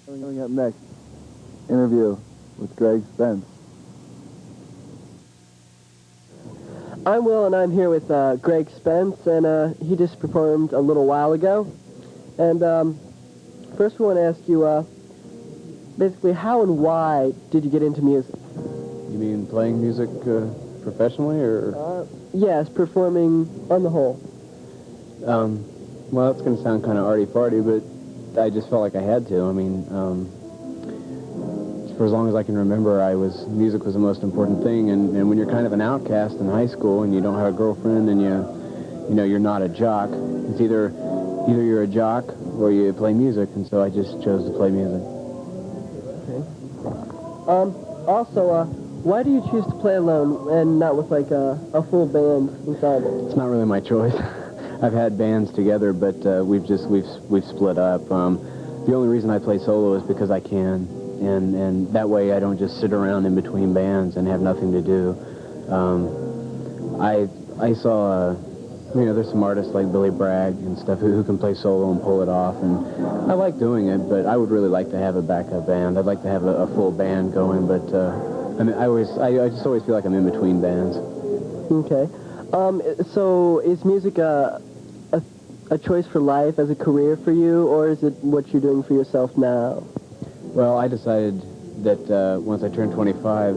Coming up next, interview with Gregg Spence. I'm Will, and I'm here with Gregg Spence, and he just performed a little while ago. And first we want to ask you, basically, how and why did you get into music? You mean playing music professionally, or? Yes, performing on the whole. Well, that's going to sound kind of arty-farty, but I just felt like I had to. I mean, for as long as I can remember, music was the most important thing. And when you're kind of an outcast in high school and you don't have a girlfriend and you're not a jock, it's either you're a jock or you play music. And so I just chose to play music. Okay. Also, why do you choose to play alone and not with like a full band ensemble? It's not really my choice. I've had bands together, but we've split up. The only reason I play solo is because I can, and that way I don't just sit around in between bands and have nothing to do. I saw, there's some artists like Billy Bragg and stuff who can play solo and pull it off, and I like doing it, but I would really like to have a backup band. I'd like to have a full band going, but I mean, I just always feel like I'm in between bands. Okay. So is music a choice for life as a career for you, or is it what you're doing for yourself now? Well, I decided that once I turned 25,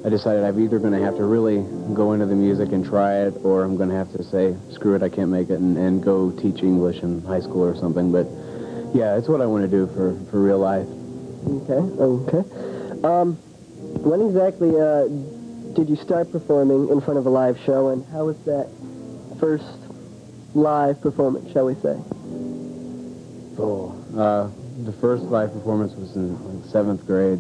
I decided I'm either going to have to really go into the music and try it, or I'm going to have to say, screw it, I can't make it, and go teach English in high school or something. But yeah, it's what I want to do for real life. Okay. When exactly did you start performing in front of a live show, and how was that first live performance, shall we say? The first live performance was in 7th grade,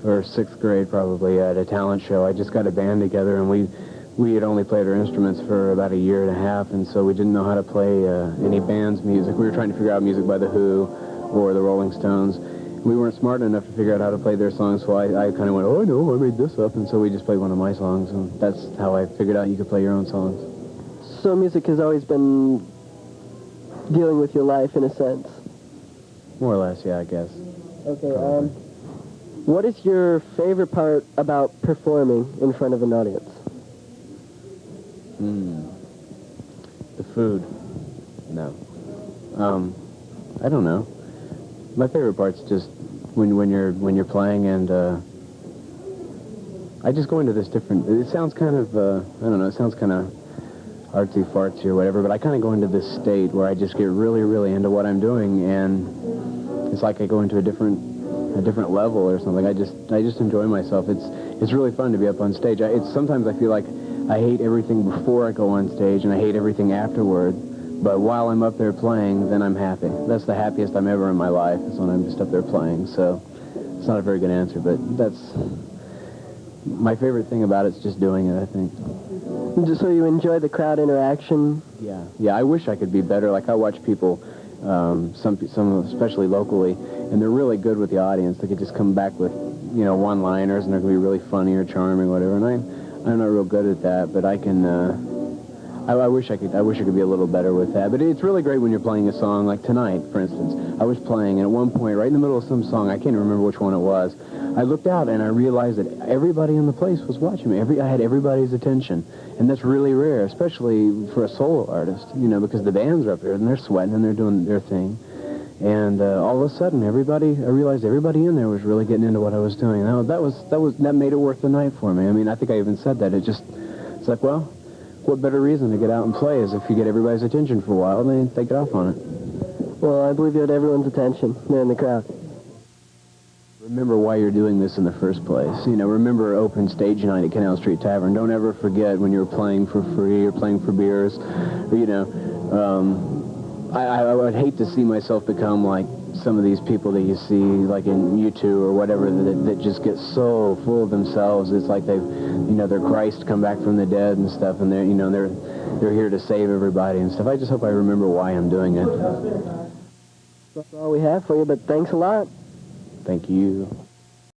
or 6th grade probably, at a talent show. I just got a band together, and we had only played our instruments for about a year and a half, and so we didn't know how to play any band's music. We were trying to figure out music by The Who or the Rolling Stones. We weren't smart enough to figure out how to play their songs, so I kind of went, oh, no, I made this up, and so we just played one of my songs, and that's how I figured out you could play your own songs. So music has always been dealing with your life, in a sense? More or less, yeah, I guess. Okay, what is your favorite part about performing in front of an audience? The food. No. I don't know. My favorite part's just when you're playing, and I just go into this different. It sounds kind of I don't know. It sounds kind of artsy-fartsy or whatever, but I kind of go into this state where I just get really, really into what I'm doing, and it's like I go into a different level or something. I just enjoy myself. It's really fun to be up on stage. Sometimes I feel like I hate everything before I go on stage, and I hate everything afterward. But while I'm up there playing, then I'm happy. That's the happiest I'm ever in my life, is when I'm just up there playing. So it's not a very good answer, but that's my favorite thing about it is just doing it, I think. Just so you enjoy the crowd interaction? Yeah, I wish I could be better. Like, I watch people, some especially locally, and they're really good with the audience. They could just come back with, one-liners, and they're going to be really funny or charming or whatever. And I'm not real good at that, but I can... I wish I could be a little better with that. But it's really great when you're playing a song, like tonight, for instance. I was playing, and at one point, right in the middle of some song, I can't even remember which one it was, I looked out and I realized that everybody in the place was watching me. I had everybody's attention. And that's really rare, especially for a solo artist, because the bands are up there and they're sweating and they're doing their thing. And all of a sudden, I realized everybody in there was really getting into what I was doing. Now, that made it worth the night for me. I mean, I think I even said that. It's like, well, what better reason to get out and play is if you get everybody's attention for a while, then they get off on it. Well, I believe you had everyone's attention there in the crowd. Remember why you're doing this in the first place. Remember open stage night at Canal Street Tavern. Don't ever forget when you were playing for free or playing for beers. I would hate to see myself become like some of these people that you see, like in U2 or whatever, that just get so full of themselves. It's like they're Christ come back from the dead and stuff, and they're here to save everybody and stuff. I just hope I remember why I'm doing it. That's all we have for you, but thanks a lot. Thank you.